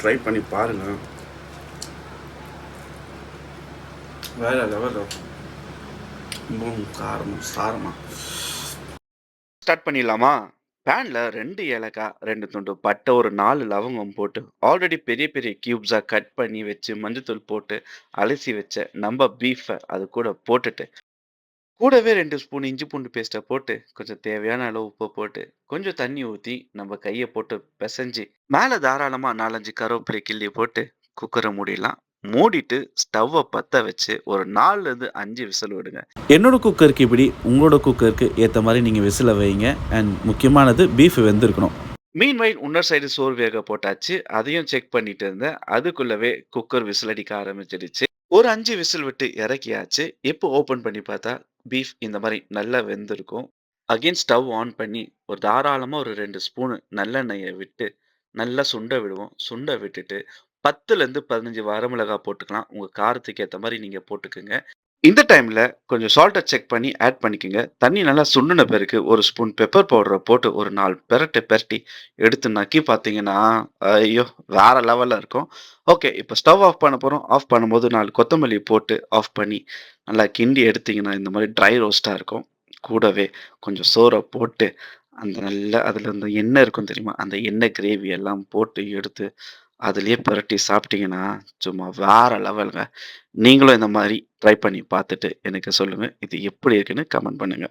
Try பண்ணி பாருங்க. வேற லெவல் இருக்கும். ரொம்பவும் காரமும் சாரமா. ஸ்டார்ட் பண்ணிடலாமா? பேன்ல 2 ஏலக்காய், 2 துண்டு பட்டை, ஒரு 4 லவங்கம் போட்டு, ஆல்ரெடி பெரிய பெரிய கியூப்ஸா கட் பண்ணி வச்சு, மஞ்சத்தூள் போட்டு, அலசி வச்ச நம்ப பீஃப அது கூட போட்டுட்டு, கூடவே 2 ஸ்பூன் இஞ்சி பூண்டு பேஸ்ட்ட போட்டு, கொஞ்சம் தேவையான அளவு உப்ப போட்டு, கொஞ்சம் தண்ணி ஊத்தி, நம்ம கைய போட்டு பெசஞ்சு, மேல தாராளமா 4, 5 கருவேப்பிலை கிள்ளி போட்டு, குக்கர மூடிடலாம். மூடிட்டு ஸ்டவ்வ பத்த வச்சு, ஒரு 4லருந்து 5 விசில் விடுங்க. என்னோட குக்கருக்கு இப்படி, உங்களோட குக்கருக்கு ஏத்த மாரி நீங்க விசில வைங்க. அண்ட் முக்கியமானது பீஃப் வெந்திருக்கணும். மீன்வைல் இன்னொரு சைடு சோறு வேக போட்டாச்சு. அதையும் செக் பண்ணிட்டு இருந்தேன். அதுக்குள்ளவே குக்கர் விசில் அடிக்க ஆரம்பிச்சிடுச்சு. ஒரு 5 விசில் விட்டு இறக்கியாச்சு. இப்போ ஓப்பன் பண்ணி பார்த்தா, பீஃப் இந்த மாரி நல்லா வெந்திருக்கும். அகைன் ஸ்டவ் ஆன் பண்ணி, ஒரு தாராளமா ஒரு 2 ஸ்பூனு நல்லெண்ணெய விட்டு, நல்லா சுண்ட விடுவோம். சுண்ட விட்டுட்டு 10லருந்து 15 வரமிளகா போட்டுக்கலாம். உங்க காரத்துக்கு ஏத்த மாரி நீங்க போட்டுக்கங்க. இந்த டைம்ல கொஞ்சம் சால்ட்ட செக் பண்ணி ஆட் பண்ணிக்கங்க. தண்ணி நல்லா சுண்டுன பிறகு 1 ஸ்பூன் பெப்பர் பவுடர போட்டு ஒரு 4 பெரட்டு பெரட்டி எடுத்து நக்கி பார்த்தீங்கன்னா, ஐயோ! வேற லெவல்ல இருக்கும். ஓகே. இப்ப ஸ்டவ் ஆஃப் பண்ண போறோம். ஆஃப் பண்ணும்போது 4 கொத்தமல்லி போட்டு ஆஃப் பண்ணி, நல்லா கிண்டி எடுத்தீங்கன்னா, இந்த மாரி ட்ரை ரோஸ்ட்டா இருக்கும். கூடவே கொஞ்சம் சோற போட்டு, அந்த நல்லா அதுல அந்த எண்ணெய் இருக்கும் தெரியுமா? அந்த எண்ணெய் கிரேவி எல்லாம் போட்டு எடுத்து, அதிலேயே பெரட்டி சாப்பிட்டீங்கன்னா, சும்மா வேற லெவல்ங்க. நீங்களும் இந்த மாரி ட்ரை பண்ணி பார்த்துட்டு எனக்கு சொல்லுங்க. இது எப்படி இருக்குன்னு கமெண்ட் பண்ணுங்க.